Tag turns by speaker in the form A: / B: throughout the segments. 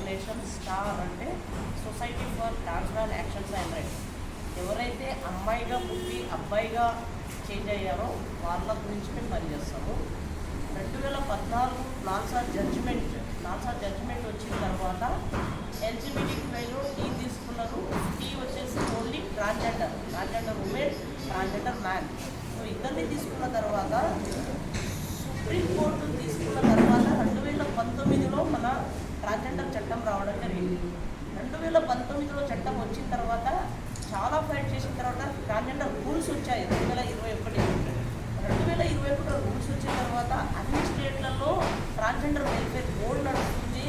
A: Organisation star అంటే society for transfer actions and rights. ఎవరైతే అమ్మాయిగా పుట్టి అబ్బాయిగా చేంజ్ అయ్యారో వాళ్ళ గురించి మేము పనిచేస్తాము. 2014 నాల్సా జడ్జిమెంట్ వచ్చిన తర్వాత ఎల్జిబిటిక్యూలో టీ తీసుకున్నారు. టీ వచ్చేసి only transgender women, transgender man. So ఇద్దరిని తీసుకున్న తర్వాత సుప్రీంకోర్టు తీసుకున్న తర్వాత 2019లో మన ట్రాన్స్జెండర్ చట్టం రావడం జరిగింది. 2019లో చట్టం వచ్చిన తర్వాత చాలా ఫైట్ చేసిన తర్వాత ట్రాన్స్జెండర్ రూల్స్ వచ్చాయి. 2021 రూల్స్ వచ్చిన తర్వాత అన్ని స్టేట్లలో ట్రాన్స్జెండర్ వెల్ఫేర్ బోర్డు నడుస్తుంది.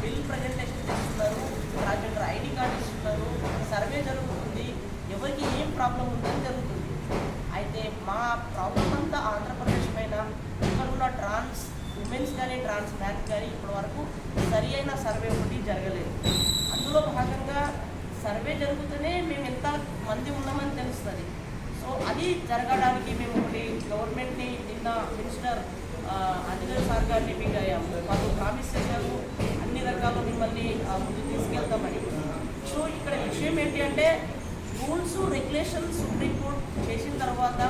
A: బిల్ ప్రజెంటేషన్ చేస్తున్నారు, ట్రాన్స్జెండర్ ఐడి కార్డు ఇస్తున్నారు, సర్వే జరుగుతుంది, ఎవరికి ఏం ప్రాబ్లం ఉందని జరుగుతుంది. అయితే మా ప్రాబ్లం అంతా ఆంధ్రప్రదేశ్ పైన ఇక్కడ ఉన్న ట్రాన్స్ ఉమెన్స్ కానీ ట్రాన్స్ మ్యాన్స్ కానీ ఇప్పటి వరకు సరి అయిన సర్వే ఒకటి జరగలేదు. అందులో భాగంగా సర్వే జరుగుతూనే మేము ఎంత మంది ఉన్నామని తెలుస్తుంది. సో అది జరగడానికి మేము ఒకటి గవర్నమెంట్ని నిన్న మినిస్టర్ అంజనేయ సార్ గారిని మీట్ అయ్యాము. వాళ్ళు ప్రామిస్ చేశారు అన్ని రకాలు మిమ్మల్ని ముందు తీసుకెళ్తామని. సో ఇక్కడ విషయం ఏంటి అంటే రూల్స్ రెగ్యులేషన్స్ సుప్రీంకోర్టు చేసిన తర్వాత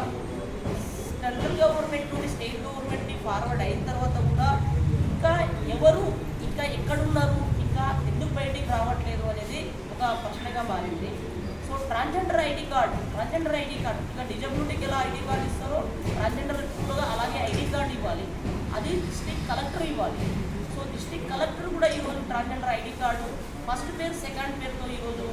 A: సెంట్రల్ గవర్నమెంట్ నుండి స్టేట్ గవర్నమెంట్ని ఫార్వర్డ్ అయిన తర్వాత కూడా ఇంకా ఎవరు ఇంకా ఎక్కడున్నారు, ఇంకా ఎందుకు బయటికి రావట్లేదు అనేది ఒక ప్రశ్నగా మారింది. సో ట్రాన్స్జెండర్ ఐడి కార్డ్ ఇంకా డిజబిలిటీకి ఎలా ఐడి కార్డు ఇస్తారో ట్రాన్స్జెండర్ కూడా అలాగే ఐడి కార్డు ఇవ్వాలి. అది డిస్ట్రిక్ట్ కలెక్టర్ ఇవ్వాలి. సో డిస్ట్రిక్ట్ కలెక్టర్ కూడా ఈరోజు ట్రాన్స్జెండర్ ఐడి కార్డు ఫస్ట్ పేరు సెకండ్ పేరుతో ఈరోజు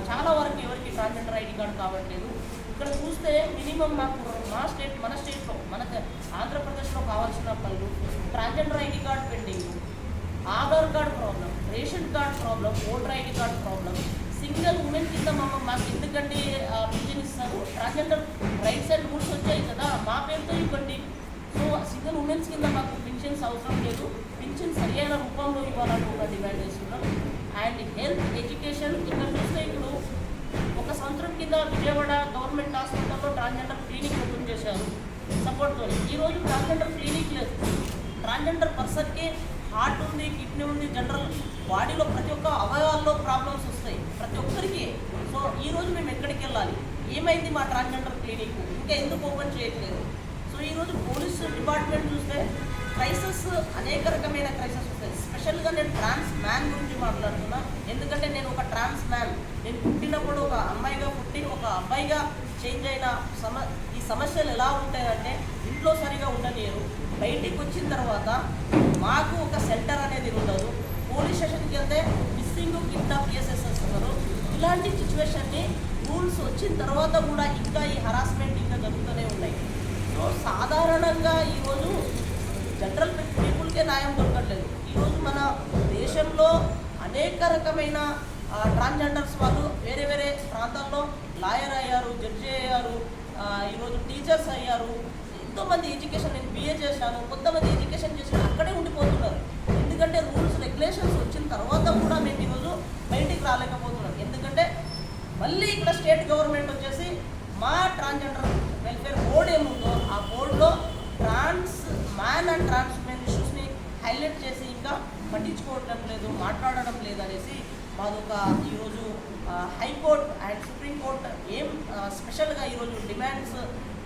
A: చాలా వరకు ఎవరికి ట్రాన్స్జెండర్ ఐడి కార్డు కావట్లేదు. ఇక్కడ చూస్తే మినిమం మాకు మన స్టేట్లో ఆంధ్రప్రదేశ్లో కావాల్సిన పనులు transgender ID card pending, Aadhaar card problem, ration card problem, voter ID card problem. Single women కింద మాకు ఎందుకంటే పింఛన్ ఇస్తారు, ట్రాన్స్జెండర్ రైట్స్ అండ్ రూల్స్ వచ్చాయి కదా మా పేరుతో ఇవ్వండి. సో సింగిల్ ఉమెన్స్ కింద మాకు పింఛన్స్ అవసరం లేదు, పింఛన్ సరియైన రూపంలో ఇవ్వాలని కూడా డిమాండ్ చేస్తున్నాం. అండ్ హెల్త్ ఎడ్యుకేషన్ ఇక్కడ చూస్తే ఇప్పుడు ఒక సంవత్సరం కింద విజయవాడ గవర్నమెంట్ హాస్పిటల్లో ట్రాన్స్జెండర్ క్లినిక్ ఓపెన్ చేశారు సపోర్ట్తో. ఈరోజు ట్రాన్స్జెండర్ క్లినిక్ లేదు. ట్రాన్స్జెండర్ పర్సన్కి హార్ట్ ఉంది, కిడ్నీ ఉంది, జనరల్ బాడీలో ప్రతి ఒక్క అవయవాల్లో ప్రాబ్లమ్స్ వస్తాయి ప్రతి ఒక్కరికి. సో ఈరోజు మేము ఎక్కడికి వెళ్ళాలి, ఏమైంది మా ట్రాన్స్జెండర్ క్లినిక్, ఇంకా ఎందుకు ఓపెన్ చేయట్లేదు? సో ఈరోజు పోలీస్ డిపార్ట్మెంట్ చూస్తే క్రైసిస్ అనేక రకమైన క్రైసిస్ వస్తాయి. స్పెషల్గా నేను ట్రాన్స్ మ్యాన్ గురించి మాట్లాడుతున్నా, ఎందుకంటే నేను ఒక ట్రాన్స్ మ్యాన్. నేను పుట్టినప్పుడు ఒక అమ్మాయిగా పుట్టి ఒక అబ్బాయిగా చేంజ్ అయిన ఈ సమస్యలు ఎలా ఉంటాయంటే ఇంట్లో సరిగా ఉండలేరు, బయటికి వచ్చిన తర్వాత మాకు ఒక సెంటర్ అనేది ఉండదు, పోలీస్ స్టేషన్కి వెళ్తే మిస్సింగ్ కిడ్నాప్ కేసెస్ వస్తున్నారు. ఇలాంటి సిచ్యువేషన్ని రూల్స్ వచ్చిన తర్వాత కూడా ఇంకా ఈ హరాస్మెంట్ ఇంకా జరుగుతూనే ఉన్నాయి. సో సాధారణంగా ఈరోజు జనరల్ పీపుల్కే న్యాయం దొరకట్లేదు. ఈరోజు మన దేశంలో అనేక రకమైన ట్రాన్స్జెండర్స్ వాళ్ళు వేరే వేరే ప్రాంతాల్లో లాయర్ అయ్యారు, జడ్జి అయ్యారు, ఈరోజు టీచర్స్ అయ్యారు. ఎంతోమంది ఎడ్యుకేషన్, నేను BA చేశాను, కొంతమంది ఎడ్యుకేషన్ చేసిన అక్కడే ఉండిపోతున్నారు. ఎందుకంటే రూల్స్ రెగ్యులేషన్స్ వచ్చిన తర్వాత కూడా మేము ఈరోజు బయటికి రాలేకపోతున్నాం. ఎందుకంటే మళ్ళీ ఇక్కడ స్టేట్ గవర్నమెంట్ వచ్చేసి మా ట్రాన్స్జెండర్ వెల్ఫేర్ బోర్డు ఏముందో ఆ బోర్డులో trans man and trans women ఇష్యూస్ని హైలైట్ చేసి ఇంకా పట్టించుకోవడం లేదు, మాట్లాడడం లేదు అనేసి మాదొక ఈరోజు హైకోర్టు అండ్ సుప్రీంకోర్టు ఏం స్పెషల్గా ఈరోజు డిమాండ్స్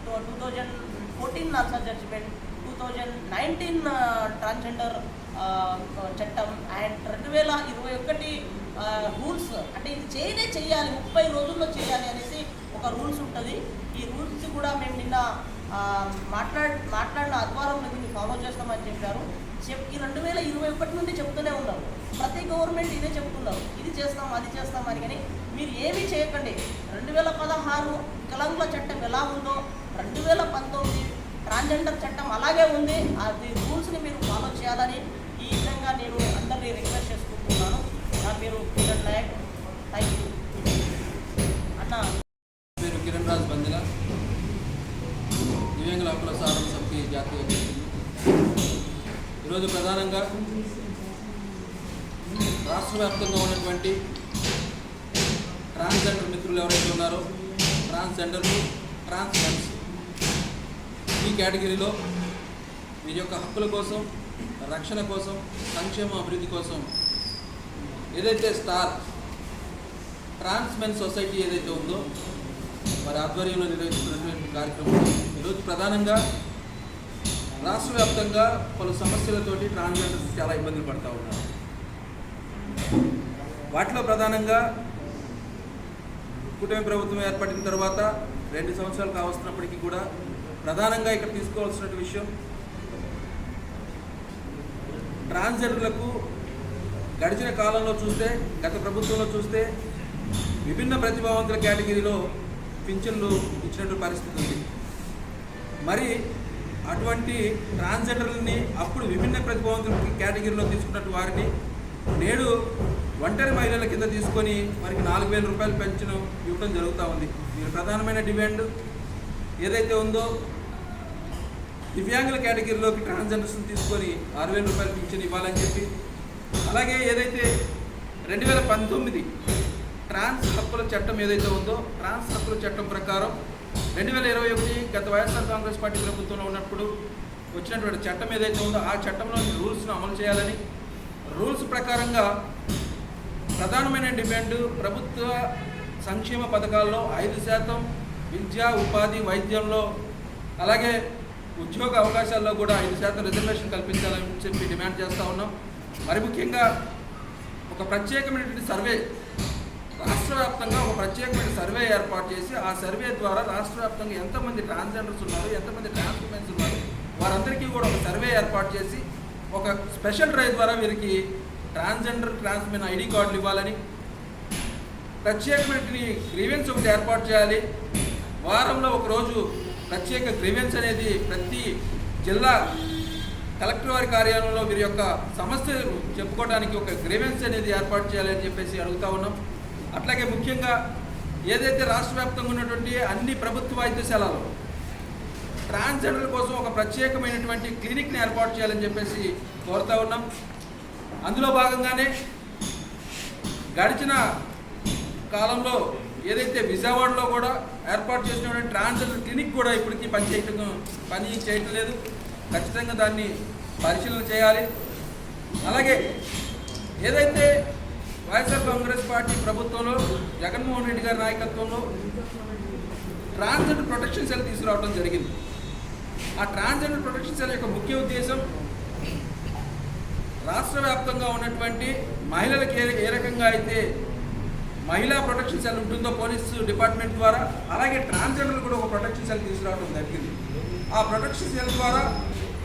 A: 2014 నాల్సా జడ్జిమెంట్, 2019 ట్రాన్స్జెండర్ చట్టం అండ్ 2021 రూల్స్, అంటే ఇది చేయాలి 30 రోజుల్లో చేయాలి అనేసి ఒక రూల్స్ ఉంటుంది. ఈ రూల్స్ కూడా మేము నిన్న మాట్లాడిన ఆధ్వర్యంలో దీన్ని ఫాలో చేస్తామని చెప్పారు. ఈ 2021 నుండి చెప్తూనే ఉన్నారు, ప్రతి గవర్నమెంట్ ఇదే చెప్తున్నారు, ఇది చేస్తాం అది చేస్తామని. కానీ మీరు ఏమీ చేయకండి. 2016 వికలాంగుల చట్టం ఎలా ఉందో 2019 ట్రాన్స్జెండర్ చట్టం అలాగే ఉంది. అది రూల్స్ని మీరు ఫాలో చేయాలని ఈ విధంగా నేను అందరినీ రిక్వెస్ట్ చేసుకుంటున్నాను. నా పేరు కిరణ్ నాయక్. థ్యాంక్ యూ అన్న.
B: పేరు కిరణ్ రాజ్ బందిలా, దివ్యాంగుల హక్కుల సాధన సమితి జాతీయ అధ్యక్షుడు. ఈరోజు ప్రధానంగా రాష్ట్ర వ్యాప్తంగా ఉన్నటువంటి ట్రాన్స్జెండర్ మిత్రులు ఎవరైతే ఉన్నారో, ట్రాన్స్జెండర్లు, ట్రాన్స్ మెన్స్, ఈ కేటగిరీలో వీరి యొక్క హక్కుల కోసం, రక్షణ కోసం, సంక్షేమ అభివృద్ధి కోసం ఏదైతే స్టార్ ట్రాన్స్మెన్ సొసైటీ ఏదైతే ఉందో వారి ఆధ్వర్యంలో నిర్వహిస్తున్నటువంటి కార్యక్రమం ఈరోజు ప్రధానంగా రాష్ట్ర వ్యాప్తంగా పలు సమస్యలతోటి ట్రాన్స్జెండర్స్ చాలా ఇబ్బందులు పడుతూ ఉన్నారు. వాటిలో ప్రధానంగా కూటమి ప్రభుత్వం ఏర్పడిన తర్వాత 2 సంవత్సరాలు కావస్తున్నప్పటికీ కూడా ప్రధానంగా ఇక్కడ తీసుకోవాల్సిన విషయం ట్రాన్స్జెండర్లకు గడిచిన కాలంలో చూస్తే, గత ప్రభుత్వంలో చూస్తే విభిన్న ప్రతిభావంతుల కేటగిరీలో పింఛన్లు ఇచ్చినటువంటి పరిస్థితి ఉంది. మరి అటువంటి ట్రాన్స్జెండర్లని అప్పుడు విభిన్న ప్రతిభావంతుల కేటగిరీలో తీసుకున్నట్టు వారిని నేడు ఒంటరి మహిళల కింద తీసుకొని వారికి 4,000 రూపాయలు పెన్షన్ ఇవ్వడం జరుగుతూ ఉంది. దీని ప్రధానమైన డిమాండ్ ఏదైతే ఉందో దివ్యాంగుల కేటగిరీలోకి ట్రాన్స్జెండర్స్ని తీసుకొని 6,000 రూపాయలు పెన్షన్ ఇవ్వాలని చెప్పి, అలాగే ఏదైతే 2019 ట్రాన్స్ హక్కుల చట్టం ఏదైతే ఉందో ట్రాన్స్ హక్కుల చట్టం ప్రకారం 2021 గత వైఎస్ఆర్ కాంగ్రెస్ పార్టీ ప్రభుత్వంలో ఉన్నప్పుడు వచ్చినటువంటి చట్టం ఏదైతే ఉందో ఆ చట్టంలోని రూల్స్ను అమలు చేయాలని, రూల్స్ ప్రకారంగా ప్రధానమైన డిమాండ్ ప్రభుత్వ సంక్షేమ పథకాల్లో 5% విద్య, ఉపాధి, వైద్యంలో అలాగే ఉద్యోగ అవకాశాల్లో కూడా 5% రిజర్వేషన్ కల్పించాలని చెప్పి డిమాండ్ చేస్తూ ఉన్నాం. మరి ముఖ్యంగా ఒక ప్రత్యేకమైనటువంటి సర్వే రాష్ట్ర వ్యాప్తంగా ఒక ప్రత్యేకమైన సర్వే ఏర్పాటు చేసి ఆ సర్వే ద్వారా రాష్ట్ర వ్యాప్తంగా ఎంతమంది ట్రాన్స్జెండర్స్ ఉన్నారు, ఎంతమంది ట్రాన్స్మెన్స్ ఉన్నారు, వారందరికీ కూడా ఒక సర్వే ఏర్పాటు చేసి ఒక స్పెషల్ డ్రైవ్ ద్వారా వీరికి ట్రాన్స్జెండర్ ట్రాన్స్మెన్ ఐడి కార్డులు ఇవ్వాలని, ప్రత్యేకమైన గ్రీవెన్స్ ఒకటి ఏర్పాటు చేయాలి. వారంలో ఒకరోజు ప్రత్యేక గ్రీవెన్స్ అనేది ప్రతి జిల్లా కలెక్టర్ వారి కార్యాలయంలో వీరి యొక్క సమస్యలు చెప్పుకోవడానికి ఒక గ్రీవెన్స్ అనేది ఏర్పాటు చేయాలని చెప్పేసి అడుగుతూ ఉన్నాం. అట్లాగే ముఖ్యంగా ఏదైతే రాష్ట్ర వ్యాప్తంగా ఉన్నటువంటి అన్ని ప్రభుత్వ వైద్యశాలలో ట్రాన్స్జెండర్ల కోసం ఒక ప్రత్యేకమైనటువంటి క్లినిక్ని ఏర్పాటు చేయాలని చెప్పేసి కోరుతూ ఉన్నాం. అందులో భాగంగానే గడిచిన కాలంలో ఏదైతే విజయవాడలో కూడా ఏర్పాటు చేసినటువంటి ట్రాన్స్జెండర్ క్లినిక్ కూడా ఇప్పటికీ పని చేయటం లేదు. ఖచ్చితంగా దాన్ని పరిశీలన చేయాలి. అలాగే ఏదైతే వైఎస్ఆర్ కాంగ్రెస్ పార్టీ ప్రభుత్వంలో జగన్మోహన్ రెడ్డి గారి నాయకత్వంలో ట్రాన్స్జెండర్ ప్రొటెక్షన్ సెల్ తీసుకురావడం జరిగింది. ఆ ట్రాన్స్జెండర్ ప్రొటెక్షన్ సెల్ యొక్క ముఖ్య ఉద్దేశం రాష్ట్ర వ్యాప్తంగా ఉన్నటువంటి మహిళలకు ఏ రకంగా అయితే మహిళా ప్రొటెక్షన్ సెల్ ఉంటుందో పోలీసు డిపార్ట్మెంట్ ద్వారా, అలాగే ట్రాన్స్జెండర్లు కూడా ఒక ప్రొటెక్షన్ సెల్ తీసుకురావడం జరిగింది. ఆ ప్రొటెక్షన్ సెల్ ద్వారా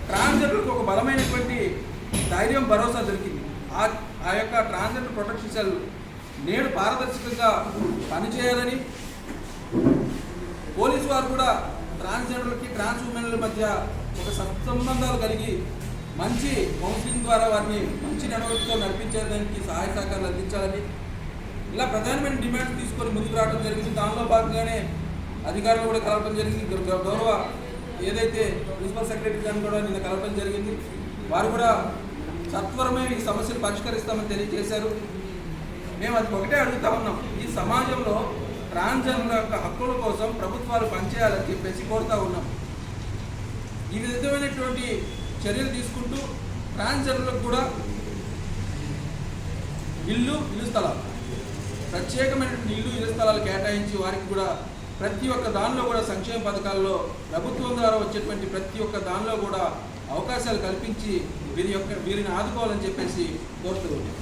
B: ట్రాన్స్జెండర్లకు ఒక బలమైనటువంటి ధైర్యం, భరోసా దొరికింది. ఆ యొక్క ట్రాన్స్జెండర్ ప్రొటెక్షన్ సెల్ నేడు పారదర్శకంగా పనిచేయాలని, పోలీసు వారు కూడా ట్రాన్స్జెండర్లకి ట్రాన్స్ ఉమెన్ల మధ్య ఒక సత్సంబంధాలు కలిగి మంచి కౌన్సిలింగ్ ద్వారా వారిని మంచి నడవడికతో నడిపించడానికి సహాయ సహకారాలు అందించాలని ఇలా ప్రధానమైన డిమాండ్స్ తీసుకొని ముందుకు రావడం జరిగింది. దానిలో భాగంగానే అధికారులు కూడా కలవడం జరిగింది. గౌరవ ఏదైతే ప్రిన్సిపల్ సెక్రటరీ గారిని కూడా నిన్న కలవడం జరిగింది. వారు కూడా సత్వరమే ఈ సమస్యలు పరిష్కరిస్తామని తెలియజేశారు. మేము అది ఒకటే అడుగుతా ఉన్నాం, ఈ సమాజంలో ట్రాన్స్జెండర్ల యొక్క హక్కుల కోసం ప్రభుత్వాలు పనిచేయాలని చెప్పేసి కోరుతూ ఉన్నాం. ఈ విధమైనటువంటి చర్యలు తీసుకుంటూ ట్రాన్స్జెండర్లకు కూడా ఇల్లు స్థలాలు, ప్రత్యేకమైనటువంటి ఇల్లు స్థలాలు కేటాయించి వారికి కూడా ప్రతి ఒక్క దానిలో కూడా సంక్షేమ పథకాల్లో ప్రభుత్వం ద్వారా వచ్చేటువంటి ప్రతి ఒక్క దానిలో కూడా అవకాశాలు కల్పించి వీరిని ఆదుకోవాలని చెప్పేసి కోరుతూ ఉన్నాం.